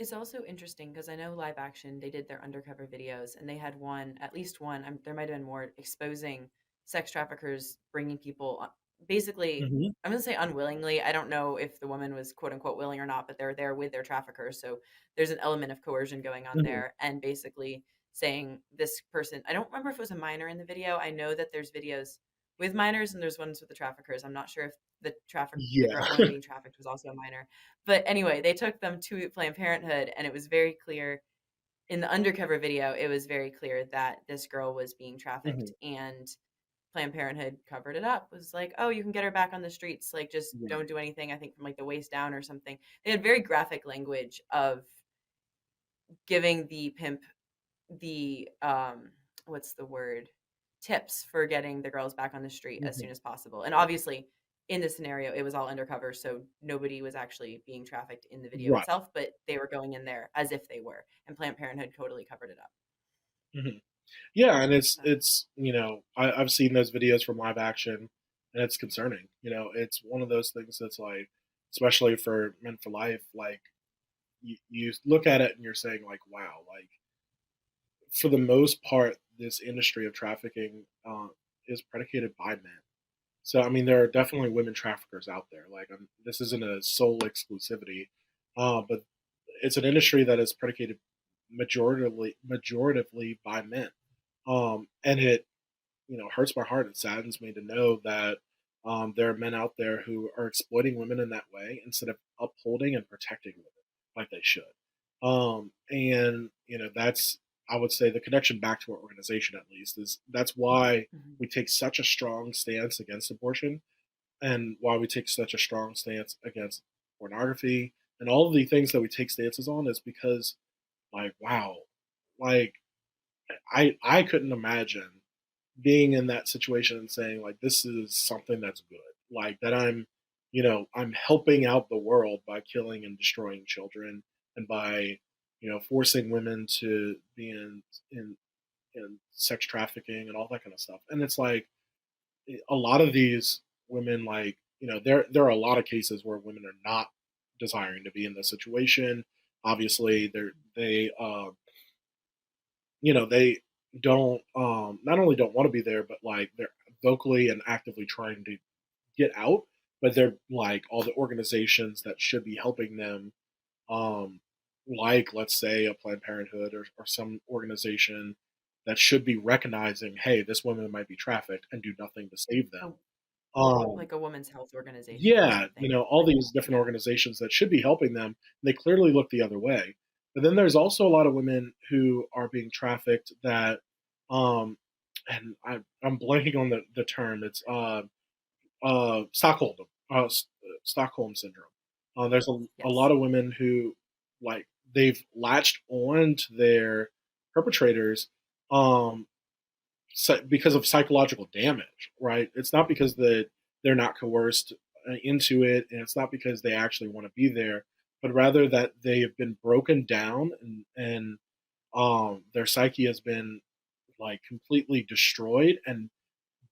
It's also interesting because I know LiveAction, they did their undercover videos and they had one, at least one, there might have been more, exposing sex traffickers bringing people basically, Hmm. I'm going to say unwillingly. I don't know if the woman was quote unquote willing or not, but they're there with their traffickers. So there's an element of coercion going on Hmm. there and basically saying this person, I don't remember if it was a minor in the video. I know that there's videos with minors and there's ones with the traffickers. I'm not sure if the Yeah. woman being trafficked was also a minor. But anyway, they took them to Planned Parenthood, and it was very clear in the undercover video, it was very clear that this girl was being Hmm. trafficked, and Planned Parenthood covered it up. Was like, "Oh, you can get her back on the streets. Like, just don't Right. do anything." I think from like the waist down or something. They had very graphic language of giving the pimp the what's the word, tips for getting the girls back on the street as soon Hmm. as possible. And obviously in this scenario it was all undercover, so nobody was actually being trafficked in the video Right. itself, but they were going in there as if they were, and Planned Parenthood totally covered it up. Hmm. Yeah, and So it's I've seen those videos from live action, and it's concerning. It's one of those things that's like, especially for Men for Life, like you look at it and you're saying like, wow, like for the most part, this industry of trafficking is predicated by men. So I mean, there are definitely women traffickers out there. Like, this isn't a sole exclusivity, but it's an industry that is predicated majoritively by men. And it hurts my heart. It saddens me to know that there are men out there who are exploiting women in that way instead of upholding and protecting women like they should. And that's, I would say, the connection back to our organization, at least, is that's why mhm. we take such a strong stance against abortion, and why we take such a strong stance against pornography, and all of the things that we take stances on is because, like, wow, like I couldn't imagine being in that situation and saying like, this is something that's good, like that I'm helping out the world by killing and destroying children, and by forcing women to be in sex trafficking and all that kind of stuff. And it's like, a lot of these women, like, there are a lot of cases where women are not desiring to be in this situation. Obviously they don't, not only don't want to be there, but like they're vocally and actively trying to get out. But they're like, all the organizations that should be helping them, um, like, let's say, a Planned Parenthood, or some organization that should be recognizing, hey, this woman might be trafficked, and do nothing to save them. Oh, Um, like a women's health organization or yeah, something all like these that. different Yeah. organizations that should be helping them, they clearly look the other way. But then there's also a lot of women who are being trafficked that, um, and I'm blanking on the term. It's Stockholm, Stockholm syndrome. There's a lot Yes. of women who, like, they've latched on to their perpetrators, um, because of psychological damage, right? It's not because they're not coerced into it, and it's not because they actually want to be there, but rather that they have been broken down, and their psyche has been like completely destroyed, and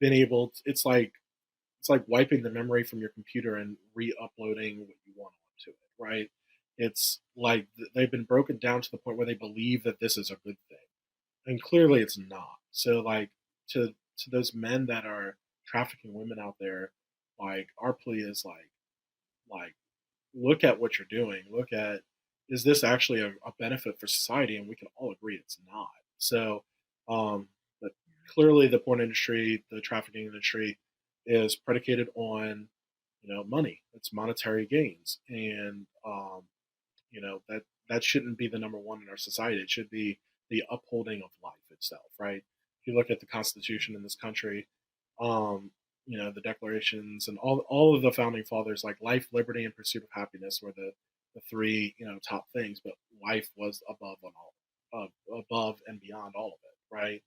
been able to, it's like wiping the memory from your computer and re-uploading what you want onto it, right? It's like they've been broken down to the point where they believe that this is a good thing, and clearly it's not. So, like, to those men that are trafficking women out there, like, our plea is like look at what you're doing. Look at, is this actually a benefit for society? And we can all agree it's not. So, but clearly the porn industry, the trafficking industry, is predicated on money. It's monetary gains, and that shouldn't be the number one in our society. It should be the upholding of life itself, right? If you look at the Constitution in this country, um, the declarations and all of the founding fathers, like life, liberty, and pursuit of happiness were the three top things, but life was above and beyond all of it, right?